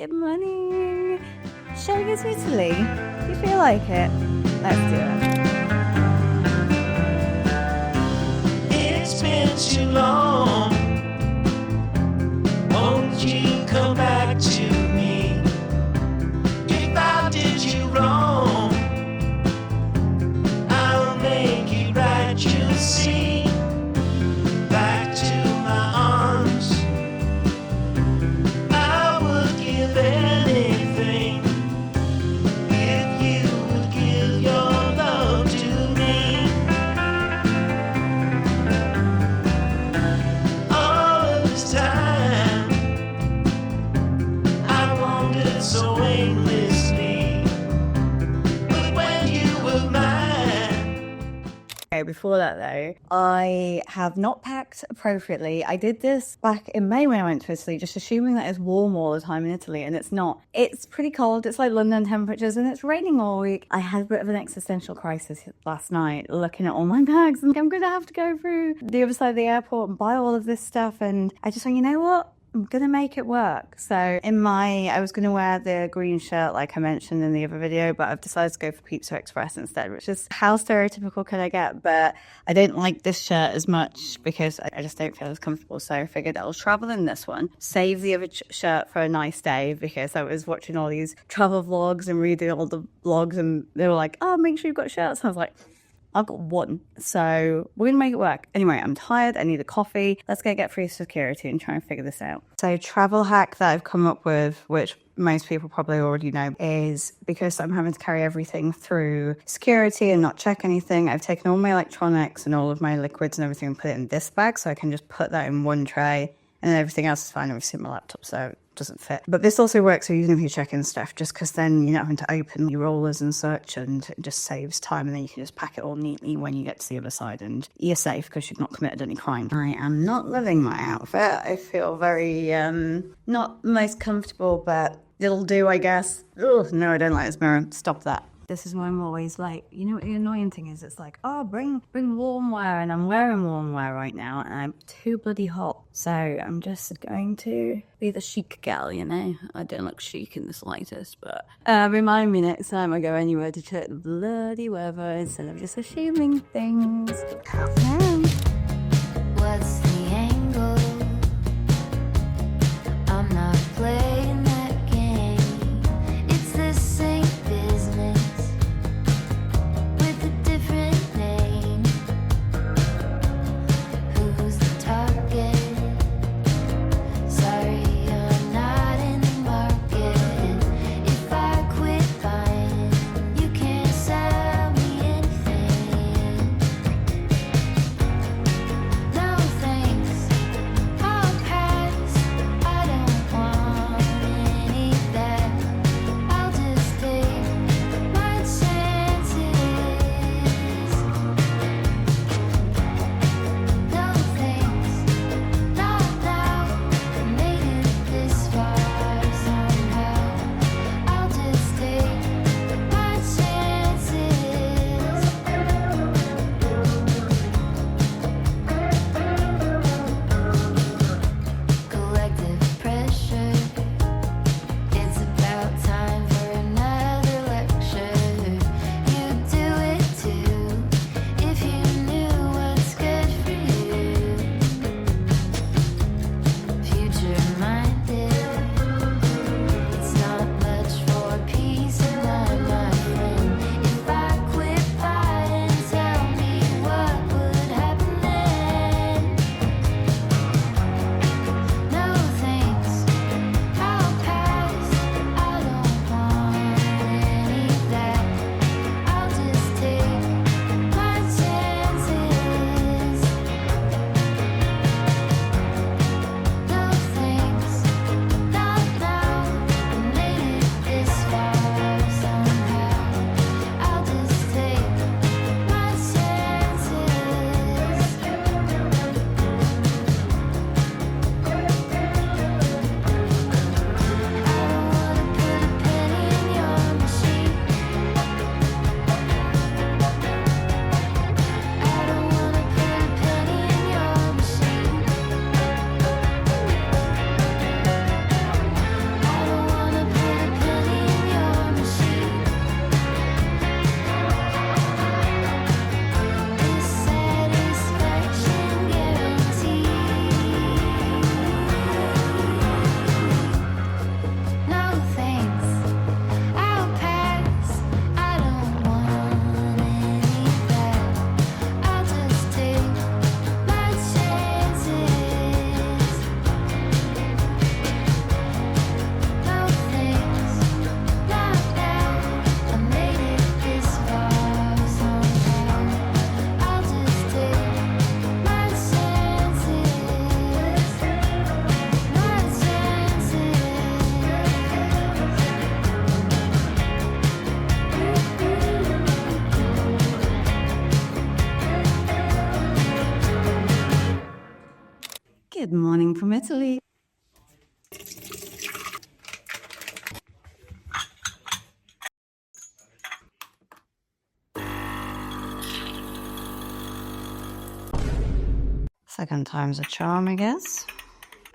Good morning. Shall we go to Italy? Do you feel like it? Let's do it. It's been too long. Won't you come back to me? If I did you wrong, I'll make it right, you'll see. Back to my arms. I would give anything if you would give your love to me. All of this time I wandered so aimlessly, but when you were mine. Okay, before that though, I have not packed appropriately. I did this back in May when I went to Italy, just assuming that it's warm all the time in Italy, and it's not. It's pretty cold. It's like London temperatures, and it's raining all week. I had a bit of an existential crisis last night looking at all my bags, and I'm going to have to go through the other side of the airport and buy all of this stuff, and I just went, you know what? I'm going to make it work. So I was going to wear the green shirt like I mentioned in the other video, but I've decided to go for Pizza Express instead, which is how stereotypical can I get? But I don't like this shirt as much because I just don't feel as comfortable. So I figured I'll travel in this one, save the other shirt for a nice day, because I was watching all these travel vlogs and reading all the vlogs and they were like, oh, make sure you've got shirts. And I was like, I've got one, so we're gonna make it work. Anyway, I'm tired, I need a coffee. Let's go get through security and try and figure this out. So travel hack that I've come up with, which most people probably already know, is because I'm having to carry everything through security and not check anything, I've taken all my electronics and all of my liquids and everything and put it in this bag, so I can just put that in one tray and everything else is fine. Obviously my laptop, so it doesn't fit. But this also works for even if you're checking stuff, just because then you're not having to open your rollers and such, and it just saves time, and then you can just pack it all neatly when you get to the other side and you're safe because you've not committed any crime. I am not loving my outfit. I feel very not most comfortable, but it'll do, I guess. Ugh, no, I don't like this mirror. Stop that. This is why I'm always like, you know what the annoying thing is? It's like, oh, bring warm wear, and I'm wearing warm wear right now, and I'm too bloody hot. So I'm just going to be the chic gal, you know? I don't look chic in the slightest, but remind me next time I go anywhere to check the bloody weather instead of just assuming things. Yeah. What's the angle? I'm not playing that game. It's the same business with a different name. Who's the target? Sorry, I'm not in the market. If I quit buying, you can't sell me anything. Good morning from Italy. Second time's a charm, I guess.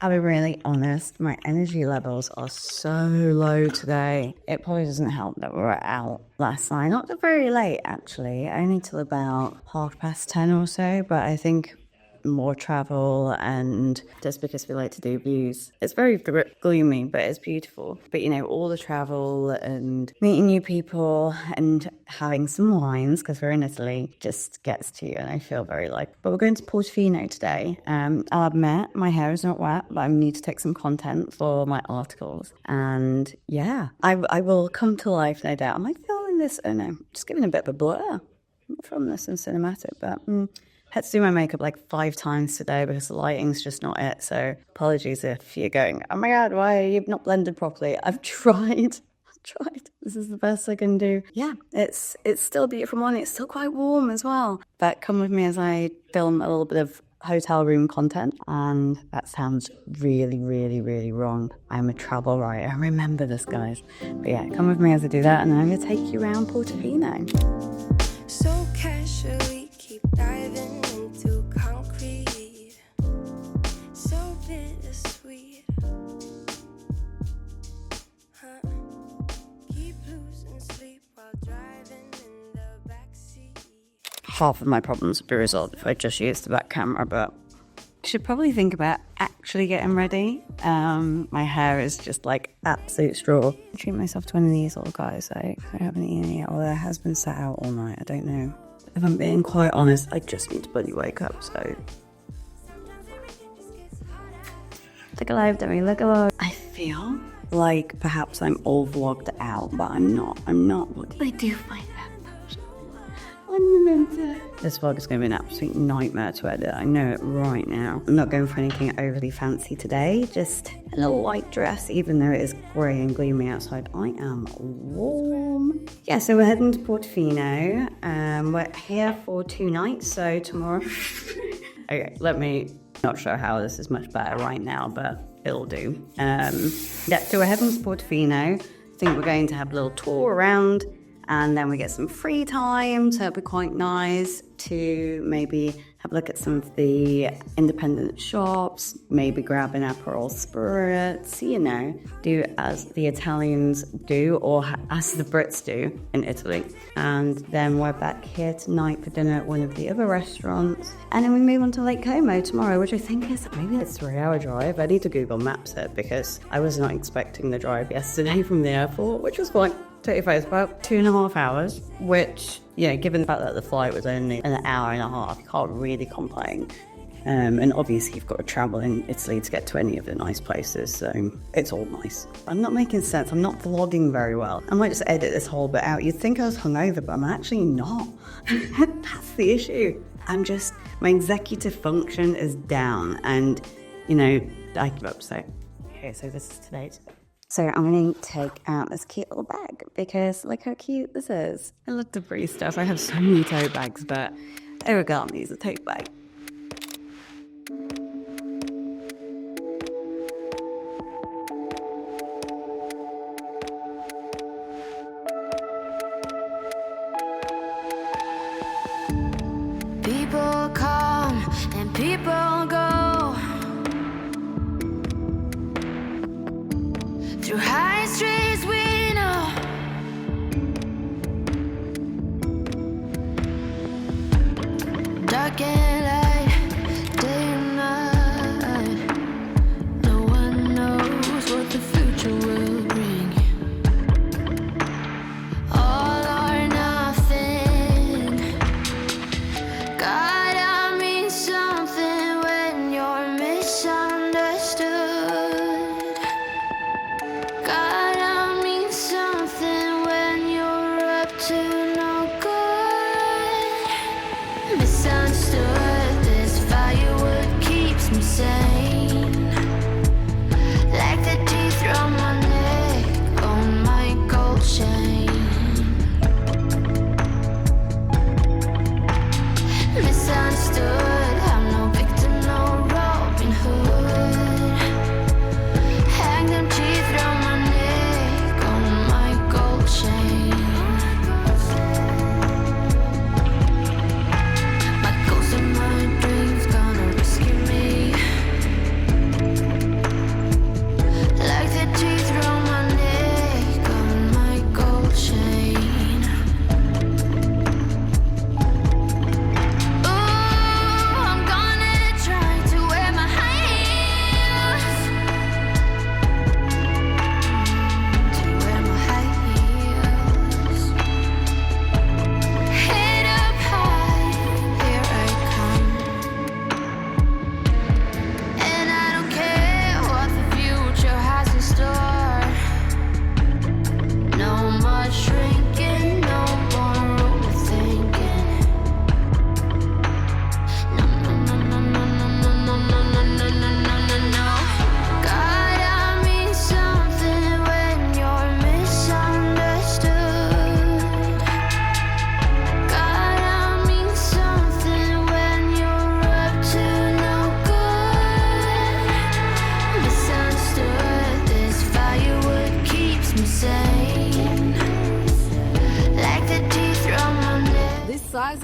I'll be really honest, my energy levels are so low today. It probably doesn't help that we were out last night. Not very late, actually. Only till about 10:30 or so, but I think more travel and just because we like to do views. It's very gloomy, but it's beautiful. But you know, all the travel and meeting new people and having some wines, because we're in Italy, just gets to you, and I feel very like. But we're going to Portofino today. I'll admit, my hair is not wet, but I need to take some content for my articles. And yeah, I will come to life, no doubt. Am I filming this? Oh no, just giving a bit of a blur. I'm not filming this in cinematic, but had to do my makeup like 5 times today because the lighting's just not it. So apologies if you're going, oh my God, why are you not blended properly? I've tried. This is the best I can do. Yeah, it's still a beautiful morning. It's still quite warm as well. But come with me as I film a little bit of hotel room content. And that sounds really, really, really wrong. I'm a travel writer. Remember this, guys. But yeah, come with me as I do that. And then I'm going to take you around Portofino. So casually keep diving into concrete. So bittersweet. Huh? Keep losing sleep while driving in the backseat. Half of my problems would be resolved if I just used the back camera, but I should probably think about actually getting ready. My hair is just like absolute straw. I treat myself to one of these little guys. I haven't eaten it yet, although it has been sat out all night. I don't know. If I'm being quite honest, I just need to bloody wake up, so. Look alive, Demi, look alive. I feel like perhaps I'm all vlogged out, but I'm not. What did I do for my hair? This vlog is going to be an absolute nightmare to edit. I know it right now. I'm not going for anything overly fancy today. Just a little white dress, even though it is grey and gloomy outside. I am warm. Yeah, so we're heading to Portofino. We're here for 2 nights, so tomorrow... Okay, let me not show how this is much better right now, but it'll do. Yeah, so we're heading to Portofino. I think we're going to have a little tour around. And then we get some free time, so it'll be quite nice to maybe have a look at some of the independent shops, maybe grab an Aperol Spritz, you know, do as the Italians do or as the Brits do in Italy. And then we're back here tonight for dinner at one of the other restaurants. And then we move on to Lake Como tomorrow, which I think is maybe a 3-hour drive. I need to Google Maps it because I was not expecting the drive yesterday from the airport, which was fine. It's about 2.5 hours, which, yeah, given the fact that the flight was only an hour and a half, you can't really complain. And obviously you've got to travel in Italy to get to any of the nice places, so it's all nice. I'm not making sense, I'm not vlogging very well. I might just edit this whole bit out. You'd think I was hungover, but I'm actually not. That's the issue. My executive function is down, and, you know, I give up, so. Okay, so this is today's. So I'm going to take out this cute little bag because look how cute this is. I love debris stuff. I have so many tote bags, but origami is a tote bag. People come and people go through high streets we know. Dark and light, day and night.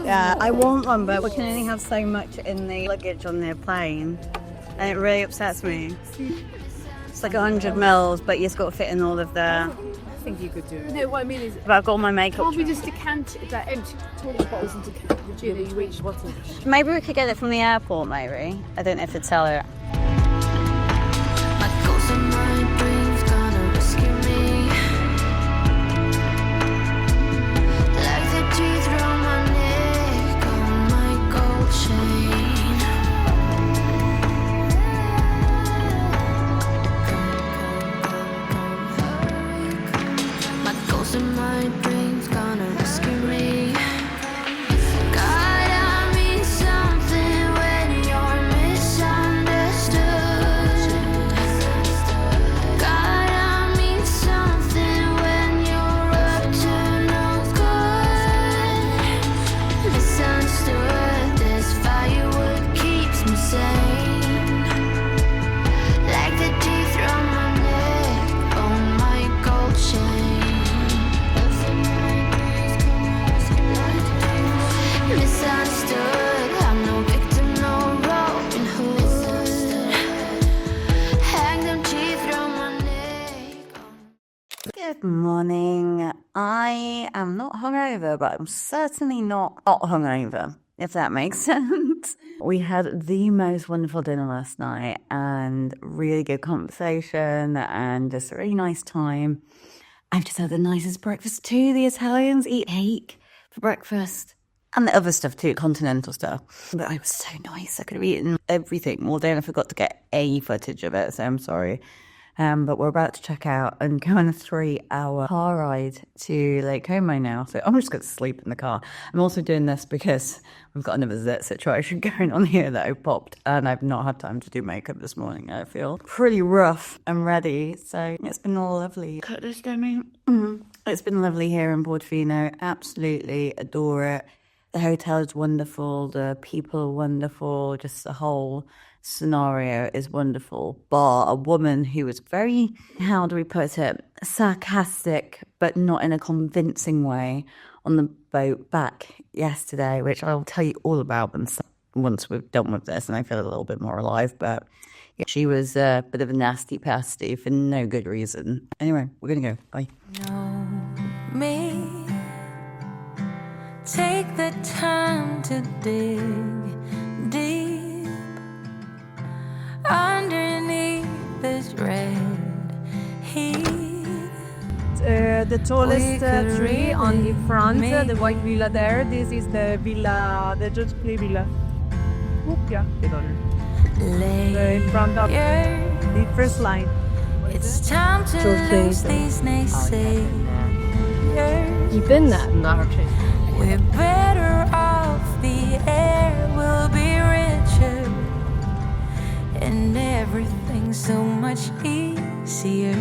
Yeah, I want one, but we can only have so much in the luggage on the plane, and it really upsets me. It's like 100 mils, but you've got to fit in all of the... I think you could do it. No, what I mean is, But I've got all my makeup. can't we just decant like empty toilet bottles and decant the gin into each bottle? Maybe we could get it from the airport, maybe. I don't know if it's sell it. My goals and my dreams gonna rescue me. Like the teeth around my neck on my gold chain. My goals and my dreams gonna rescue me. God, I mean something when you're misunderstood. God, I mean something when you're up to no good. Misunderstood, this firewood keeps me sane. Like the teeth around my neck on my gold chain. Misunderstood, I'm no victim, no Robin Hood. Hang them teeth around my neck. Good morning. I am not hungover, but I'm certainly not hungover, if that makes sense. We had the most wonderful dinner last night and really good conversation and just a really nice time. I've just had the nicest breakfast too. The Italians eat cake for breakfast. And the other stuff too, continental stuff. But I was so nice. I could have eaten everything all day and I forgot to get a footage of it, so I'm sorry. But we're about to check out and go on a 3-hour car ride to Lake Como now. So I'm just going to sleep in the car. I'm also doing this because we've got another zit situation going on here that I popped. And I've not had time to do makeup this morning. I feel pretty rough and ready. So it's been all lovely. Cut this, Demi. It's been lovely here in Portofino. Absolutely adore it. The hotel is wonderful, the people are wonderful, just the whole scenario is wonderful. Bar a woman who was very, how do we put it, sarcastic, but not in a convincing way on the boat back yesterday, which I'll tell you all about once we're done with this and I feel a little bit more alive. But yeah, she was a bit of a nasty pasty for no good reason. Anyway, we're going to go. Bye. Know me. Take the time to dig deep underneath this red heat. The tallest tree on the front, the white villa there. This is the villa, the George Clay villa. Yeah, in front of the first line. It's time to lose these naysayers. You've been there? No, We're better off, the air will be richer, and everything's so much easier.